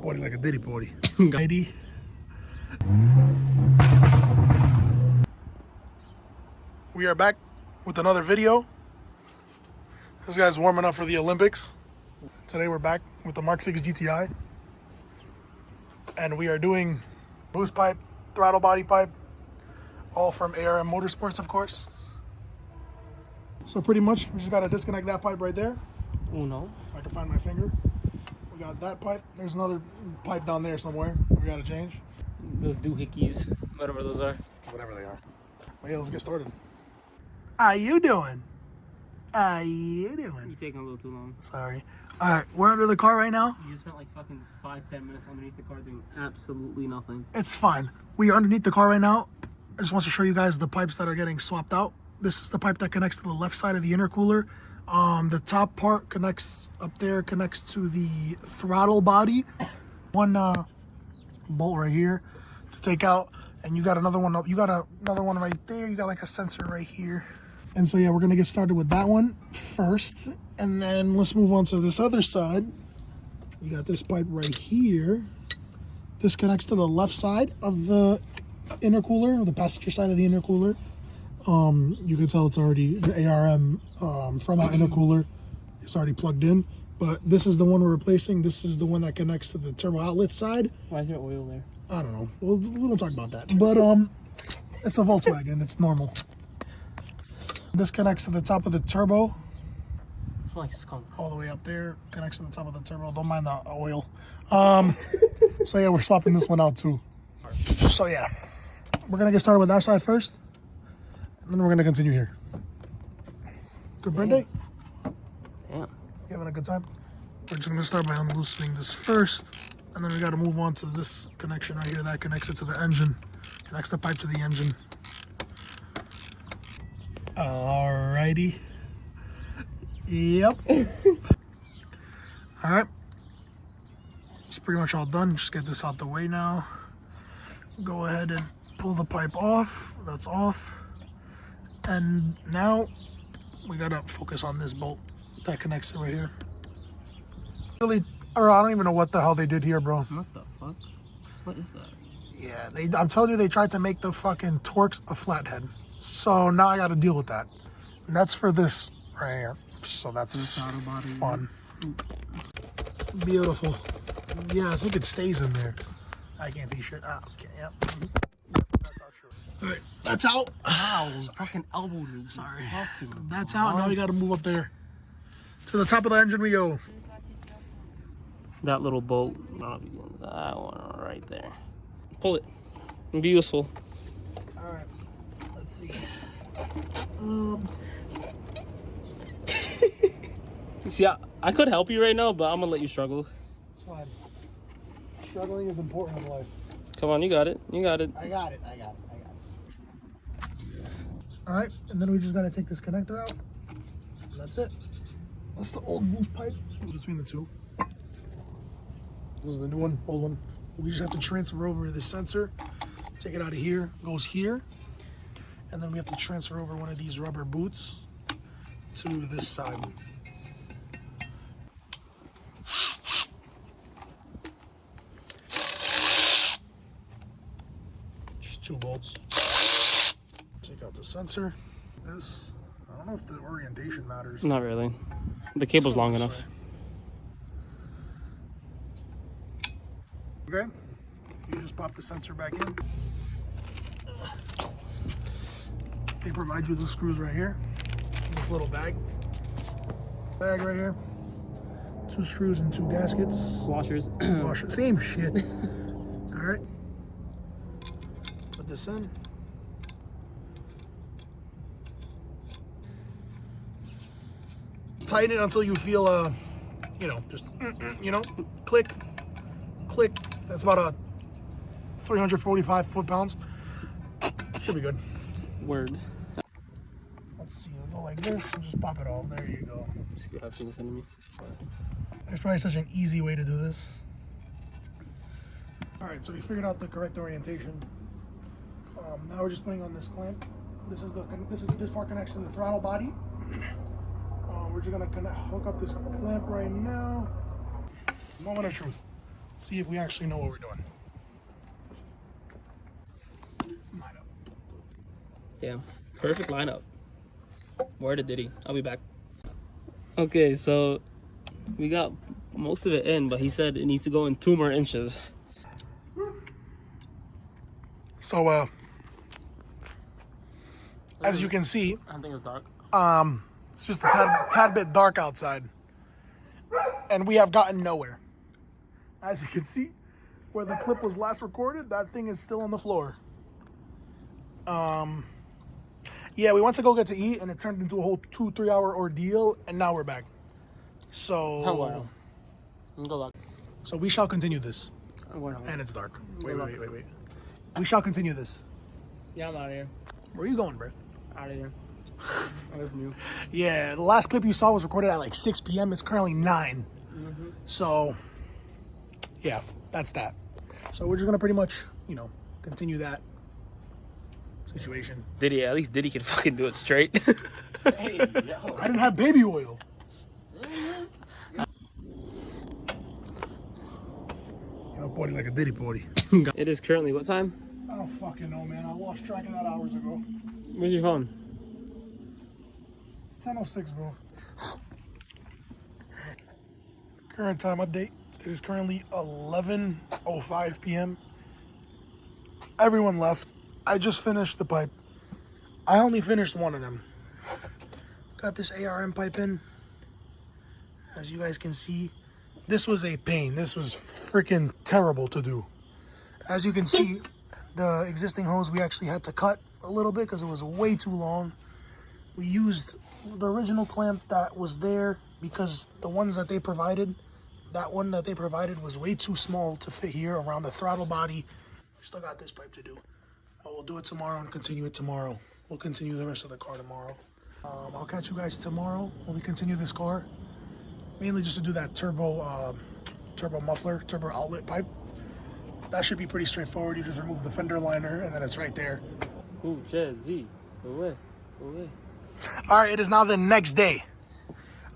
party like a Diddy party. We are back with another video. This guy's warming up for the Olympics. Today we're back with the Mk6 Gti. And we are doing boost pipe, throttle body pipe, all from ARM Motorsports, of course. So pretty much, we just gotta disconnect that pipe right there. Oh no. If I can find my finger. We got that pipe. There's another pipe down there somewhere we gotta change. Those doohickeys, whatever those are. Whatever they are. But yeah, let's get started. How you doing? How you doing? You're taking a little too long. Sorry. Alright, we're under the car right now. You just spent like fucking 5-10 minutes underneath the car doing absolutely nothing. It's fine. We are underneath the car right now. I just want to show you guys the pipes that are getting swapped out. This is the pipe that connects to the left side of the intercooler. The top part connects up there, connects to the throttle body. One bolt right here to take out, and you got another one up. You got another one right there. You got like a sensor right here. And so yeah, we're gonna get started with that one first, and then let's move on to this other side. You got this pipe right here. This connects to the left side of the intercooler, the passenger side of the intercooler. You can tell it's already the ARM from our intercooler. It's already plugged in, but this is the one we're replacing. This is the one that connects to the turbo outlet side. Why is there oil there? I don't know. Well, we don't talk about that. But it's a Volkswagen. It's normal. This connects to the top of the turbo. It's like skunk. All the way up there. Connects to the top of the turbo. Don't mind the oil. So yeah, we're swapping this one out too. So yeah, we're gonna get started with that side first, and then we're gonna continue here. Good birthday. Yeah. You having a good time? We're just gonna start by unloosening this first, and then we gotta move on to this connection right here that connects it to the engine. Connects the pipe to the engine. Alrighty. Yep. Alright. It's pretty much all done. Just get this out the way now. Go ahead and pull the pipe off. That's off. And now we gotta focus on this bolt that connects it right here. Really, or I don't even know what the hell they did here, bro. What the fuck? What is that? Yeah, I'm telling you, they tried to make the fucking Torx a flathead. So now I gotta deal with that. And that's for this right here. So that's fun. Beautiful. Yeah, I think it stays in there. I can't see shit. Ah, okay, yep. That's out, sure. Alright, that's out. Ow, fucking elbowed me. Sorry. Fucking That's out. Now we gotta move up there. To the top of the engine we go. That little bolt. That one right there. Pull it. Be useful. Alright. Let's see. See, I could help you right now, but I'm gonna let you struggle. It's fine. Struggling is important in life. Come on, you got it. You got it. I got it. Alright, and then we just gotta take this connector out. And that's it. That's the old boost pipe between the two. This is the new one, old one. We just have to transfer over the sensor. Take it out of here, goes here. And then we have to transfer over one of these rubber boots to this side. Just 2 bolts. Take out the sensor. This, I don't know if the orientation matters. Not really. The cable's long enough. Okay, you just pop the sensor back in. They provide you the screws right here, this little bag right here. 2 screws and 2 gaskets. Washers. Washers, same shit. All right, put this in. Tighten it until you feel, you know, just, you know, click. That's about a 345 foot-pounds. Should be good. Word. Let's see, we'll go like this and just pop it off. There you go. See what happens to this enemy. There's probably such an easy way to do this. All right, so we figured out the correct orientation. Now we're just putting on this clamp. This part connects to the throttle body. We're just gonna hook up this clamp right now. Moment of truth. See if we actually know what we're doing. Line up. Damn, perfect lineup. Word to Diddy. I'll be back. Okay, so we got most of it in, but he said it needs to go in 2 more inches. So, as you can see, I think it's dark. it's just a tad bit dark outside, and we have gotten nowhere. As you can see, where the clip was last recorded, that thing is still on the floor. Yeah, we went to go get to eat, and it turned into a whole 2-3 hour ordeal, and now we're back. So, I'm going home. Good luck. So we shall continue this. I'm going home. And it's dark. Wait. We shall continue this. Yeah, I'm out of here. Where are you going, bro? Out of here. Away from you. Yeah, the last clip you saw was recorded at like 6 p.m. It's currently 9. So, yeah, that's that. So we're just going to pretty much, you know, continue that situation. Diddy, at least Diddy can fucking do it straight. Hey, yo. I didn't have baby oil. You know, body like a Diddy body. It is currently what time? I don't fucking know, man. I lost track of that hours ago. Where's your phone? It's 10:06, bro. Current time update. It is currently 11:05 p.m. Everyone left. I just finished the pipe. I only finished one of them. Got this ARM pipe in. As you guys can see, this was a pain. This was freaking terrible to do. As you can see, the existing hose we actually had to cut a little bit because it was way too long. We used the original clamp that was there because the ones that they provided, that one that they provided was way too small to fit here around the throttle body. We still got this pipe to do. But we'll do it tomorrow and continue it tomorrow. We'll continue the rest of the car tomorrow. I'll catch you guys tomorrow when we continue this car. Mainly just to do that turbo muffler, turbo outlet pipe. That should be pretty straightforward. You just remove the fender liner and then it's right there. Ooh, Jazzy. Away. Away. All right, it is now the next day.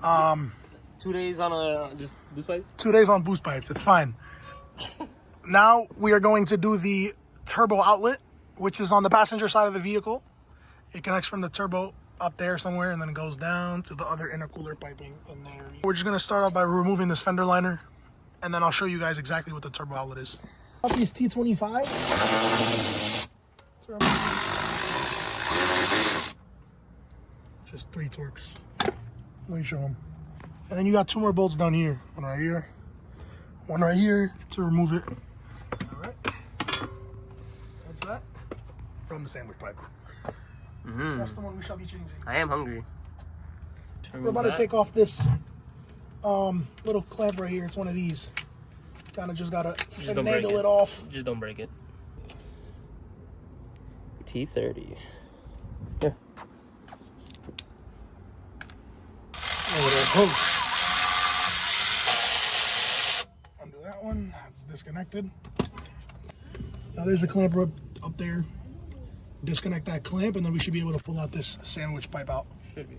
2 days on just boost pipes? 2 days on boost pipes. It's fine. Now we are going to do the turbo outlet, which is on the passenger side of the vehicle. It connects from the turbo up there somewhere and then it goes down to the other intercooler piping in there. We're just going to start off by removing this fender liner and then I'll show you guys exactly what the turbo outlet is. These T25. Just 3 torques. Let me show them. And then you got 2 more bolts down here. One right here to remove it. All right. That's that. From the sandwich pipe. That's the one we shall be changing. I am hungry. We're about to take off this little clamp right here. It's one of these. Kind of just gotta finagle it off. Just don't break it. T30. Yeah. Undo that one. It's disconnected. Now there's a clamp up there. Disconnect that clamp and then we should be able to pull out this sandwich pipe out. Should be.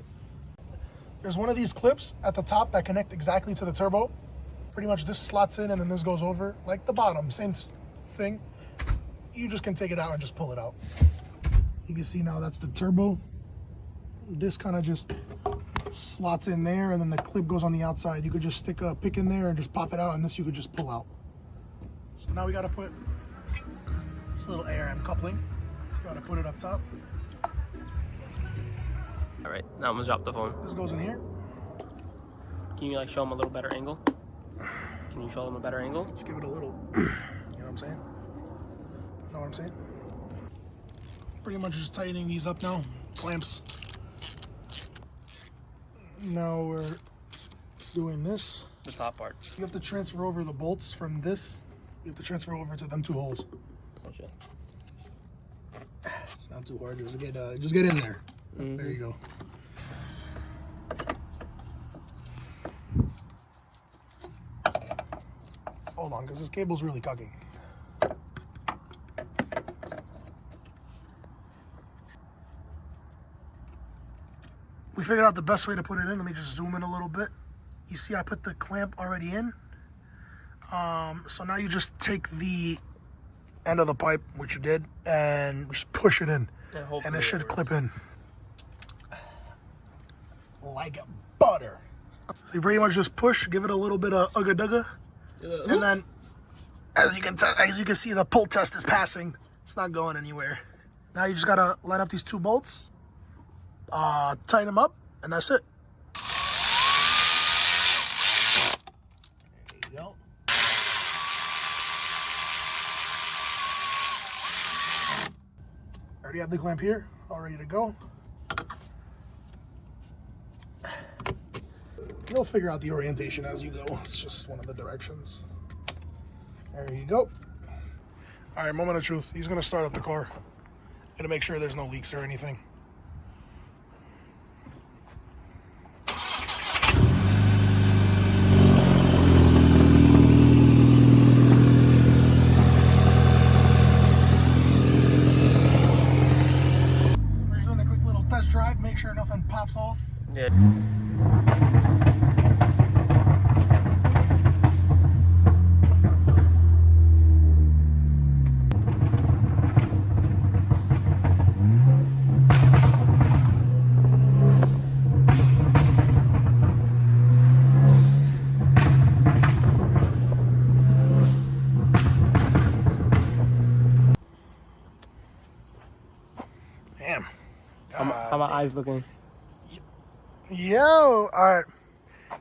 There's one of these clips at the top that connect exactly to the turbo. Pretty much this slots in and then this goes over like the bottom, same thing. You just can take it out and just pull it out. You can see now that's the turbo. This kind of just slots in there and then the clip goes on the outside. You could just stick a pick in there and just pop it out and this you could just pull out. So now we got to put this little ARM coupling. Got to put it up top. All right, now I'm gonna drop the phone. This goes in here. Can you like show them a little better angle? Can you show them a better angle? Just give it a little, you know what I'm saying? Know what I'm saying? Pretty much just tightening these up now. Clamps. Now we're doing this. The top part. You have to transfer over the bolts from this. You have to transfer over to them 2 holes. Gotcha. It's not too hard. Just get in there. There you go. Hold on, because this cable's really cucking. We figured out the best way to put it in. Let me just zoom in a little bit. You see I put the clamp already in. So now you just take the end of the pipe, which you did, and just push it in, and it should clip in like butter. So you pretty much just push, give it a little bit of ugga dugga, and then as you can see, the pull test is passing. It's not going anywhere. Now you just gotta line up these 2 bolts, tighten them up, and that's it. There you go. Already have the clamp here, all ready to go. You'll figure out the orientation as you go. It's just one of the directions. There you go. All right, moment of truth. He's gonna start up the car. Gonna make sure there's no leaks or anything. We're just doing a quick little test drive. Make sure nothing pops off. Yeah. Damn. How my eyes looking? Yo, all right.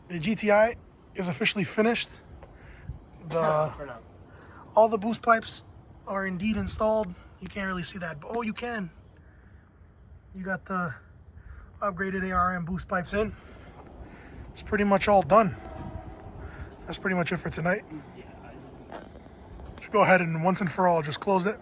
The GTI is officially finished. All the boost pipes are indeed installed. You can't really see that, but oh, you can. You got the upgraded ARM boost pipes in. It's pretty much all done. That's pretty much it for tonight. Should go ahead and once and for all just close it.